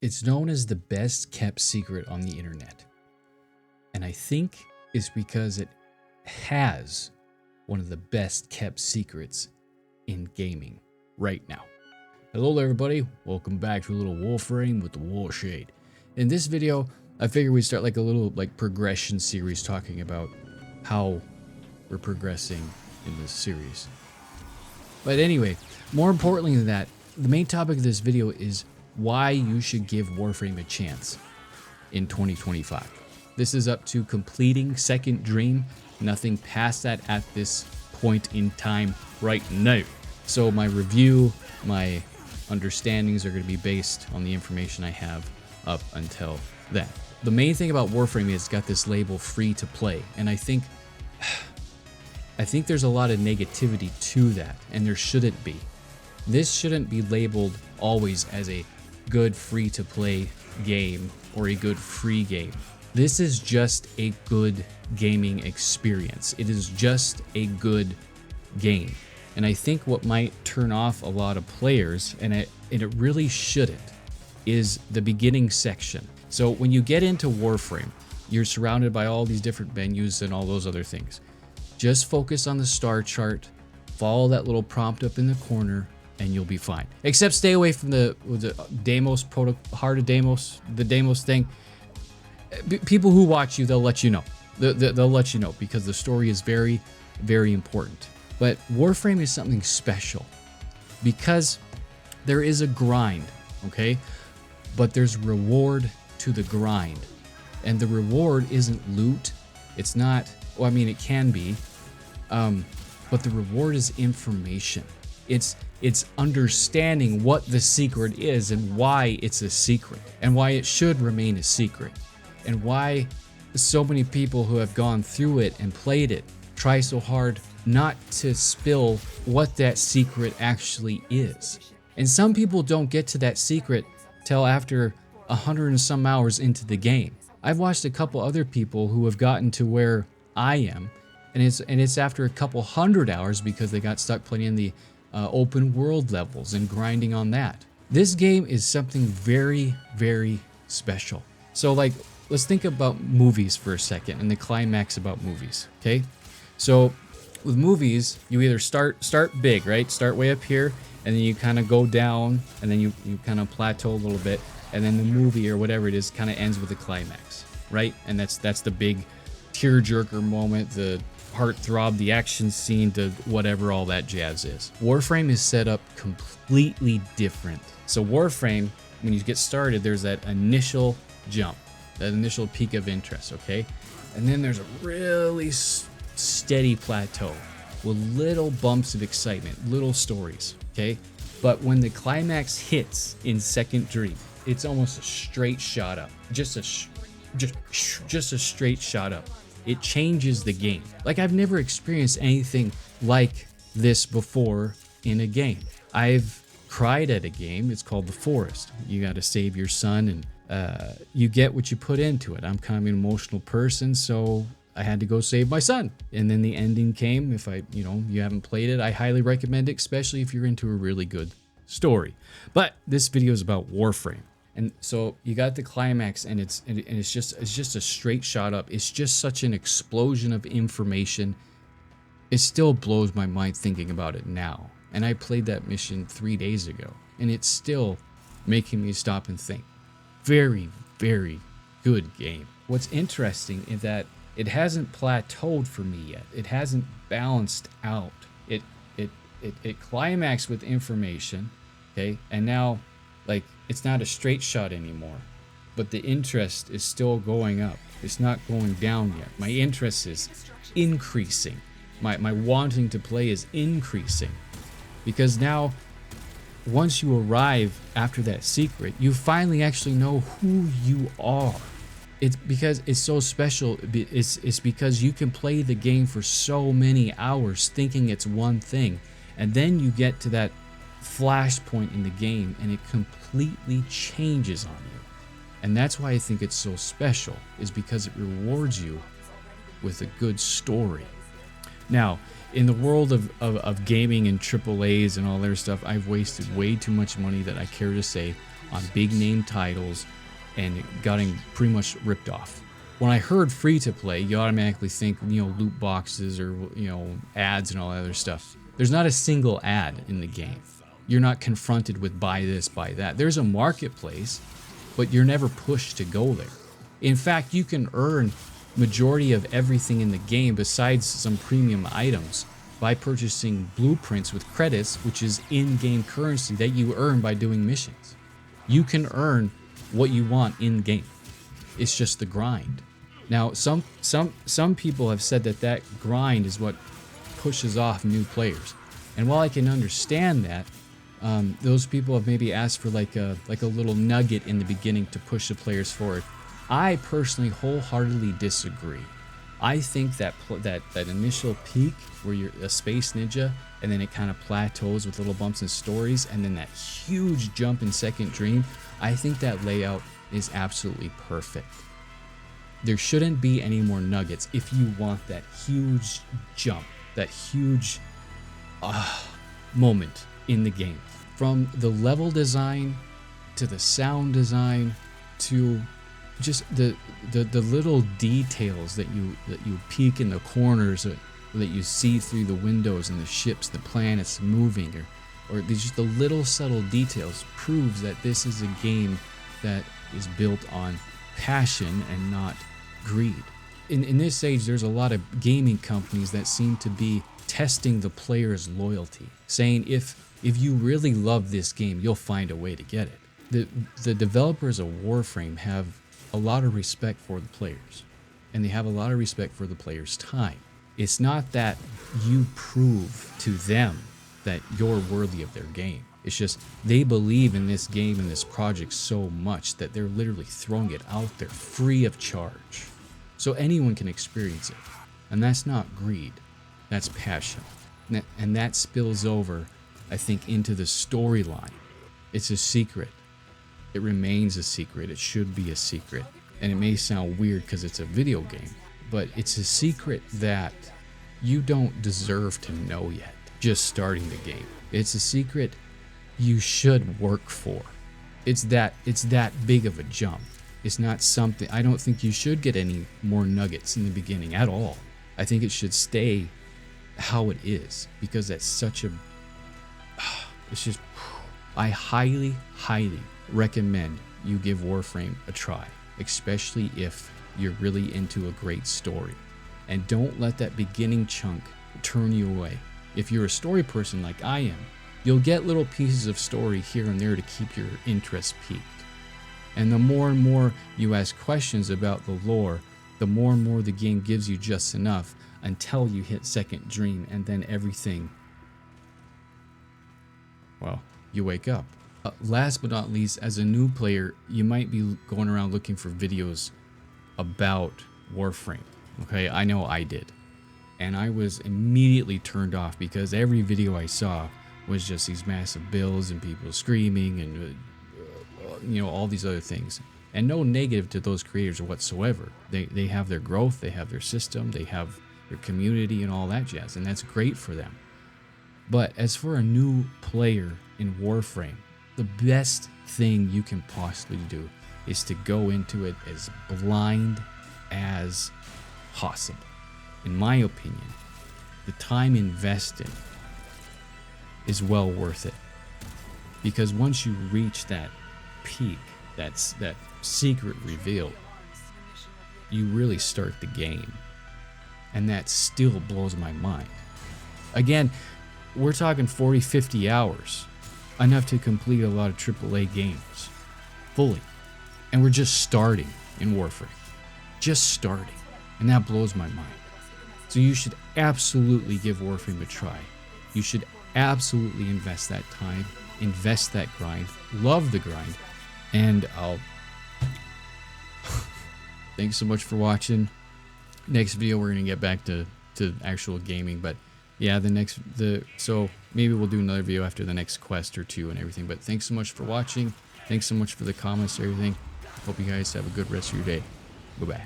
It's known as the best kept secret on the internet. And I think it's because it has one of the best kept secrets in gaming right now. Hello there everybody, welcome back to a little Warframe with the Warshade. In this video, I figured we'd start like a little progression series talking about how we're progressing in this series. But anyway, more importantly than that, the main topic of this video is why you should give Warframe a chance in 2025. This is up to completing Second Dream, nothing past that at this point in time right now. So my review, my understandings are going to be based on the information I have up until then. The main thing about Warframe is it's got this label free to play, and I think there's a lot of negativity to that, and there shouldn't be. This shouldn't be labeled always as a good free to play game or a good free game. This is just a good gaming experience. It is just a good game. And I think what might turn off a lot of players, and it really shouldn't, is the beginning section. So when you get into Warframe, you're surrounded by all these different menus and all those other things. Just focus on the star chart, follow that little prompt up in the corner, and you'll be fine. Except stay away from the Deimos Heart of Deimos, the Deimos thing. People who watch you, they'll let you know. They'll let you know because the story is very, very important. But Warframe is something special because there is a grind, okay? But there's reward to the grind. And the reward isn't loot. It's not, well, I mean, it can be, but the reward is information. It's understanding what the secret is and why it's a secret and why it should remain a secret and why so many people who have gone through it and played it try so hard not to spill what that secret actually is. And some people don't get to that secret till after 100 and some hours into the game. I've watched a couple other people who have gotten to where I am, and it's after a couple hundred hours because they got stuck playing in the open world levels and grinding on that. This game is something very, very special. So let's think about movies for a second and the climax about movies, okay? So with movies, you either start big, right? Start way up here, and then you kind of go down, and then you kind of plateau a little bit, and then the movie or whatever it is kind of ends with a climax, right? And that's the big tearjerker moment, the heartthrob, the action scene, to whatever all that jazz is. Warframe is set up completely different. So Warframe, when you get started, there's that initial jump, that initial peak of interest, okay? And then there's a really steady plateau with little bumps of excitement, little stories, okay? But when the climax hits in Second Dream, it's almost a straight shot up, just a straight shot up. It changes the game. Like, I've never experienced anything like this before in a game. I've cried at a game. It's called The Forest. You got to save your son, and you get what you put into it. I'm kind of an emotional person, so I had to go save my son. And then the ending came. If you haven't played it, I highly recommend it, especially if you're into a really good story. But this video is about Warframe. And so you got the climax, and it's just a straight shot up. It's just such an explosion of information. It still blows my mind thinking about it now. And I played that mission 3 days ago, and it's still making me stop and think. Very, very good game. What's interesting is that it hasn't plateaued for me yet. It hasn't balanced out. It climaxed with information, okay? And now, it's not a straight shot anymore, but the interest is still going up. It's not going down yet. My interest is increasing. My wanting to play is increasing, because now, once you arrive after that secret, you finally actually know who you are. It's because it's so special. It's because you can play the game for so many hours thinking it's one thing, and then you get to that flashpoint in the game and it completely changes on you. And that's why I think it's so special, is because it rewards you with a good story. Now, in the world of gaming and AAAs and all their stuff, I've wasted way too much money that I care to say on big name titles and getting pretty much ripped off. When I heard free to play, you automatically think, loot boxes or, ads and all that other stuff. There's not a single ad in the game. You're not confronted with buy this, buy that. There's a marketplace, but you're never pushed to go there. In fact, you can earn majority of everything in the game besides some premium items by purchasing blueprints with credits, which is in-game currency that you earn by doing missions. You can earn what you want in-game. It's just the grind. Now, some people have said that grind is what pushes off new players. And while I can understand that, those people have maybe asked for like a little nugget in the beginning to push the players forward. I personally wholeheartedly disagree. I think that initial peak where you're a space ninja and then it kind of plateaus with little bumps and stories and then that huge jump in Second Dream, I think that layout is absolutely perfect. There shouldn't be any more nuggets if you want that huge jump, that huge moment in the game. From the level design to the sound design to just the little details that you peek in the corners that you see through the windows and the ships, the planets moving, or just the little subtle details proves that this is a game that is built on passion and not greed. In this age, there's a lot of gaming companies that seem to be testing the player's loyalty, saying if you really love this game, you'll find a way to get it. The developers of Warframe have a lot of respect for the players, and they have a lot of respect for the players' time. It's not that you prove to them that you're worthy of their game. It's just they believe in this game and this project so much that they're literally throwing it out there free of charge, so anyone can experience it. And that's not greed, that's passion. And that spills over, I think, into the storyline. It's a secret. It remains a secret. It should be a secret. And it may sound weird because it's a video game, but it's a secret that you don't deserve to know yet, just starting the game. It's a secret you should work for. It's that big of a jump. It's not something, I don't think you should get any more nuggets in the beginning at all. I think it should stay how it is, because that's such a, it's just, I highly recommend you give Warframe a try, especially if you're really into a great story. And don't let that beginning chunk turn you away. If you're a story person like I am, you'll get little pieces of story here and there to keep your interest peaked. And the more and more you ask questions about the lore, the more and more the game gives you just enough until you hit Second Dream, and then everything, well, you wake up. Last but not least, as a new player, you might be going around looking for videos about Warframe. Okay, I know I did. And I was immediately turned off because every video I saw was just these massive builds and people screaming and all these other things. And no negative to those creators whatsoever. They have their growth, they have their system, they have their community and all that jazz, and that's great for them. But as for a new player in Warframe, the best thing you can possibly do is to go into it as blind as possible. In my opinion, the time invested is well worth it, because once you reach that peak, that secret reveal, you really start the game, and that still blows my mind. Again, we're talking 40-50 hours, enough to complete a lot of AAA games fully, and we're just starting in Warframe, just starting, and that blows my mind. So you should absolutely give Warframe a try. You should absolutely invest that time, invest that grind, love the grind, and thanks so much for watching. Next video we're gonna get back to actual gaming, but yeah, so maybe we'll do another video after the next quest or two and everything. But thanks so much for watching. Thanks so much for the comments and everything. Hope you guys have a good rest of your day. Bye bye.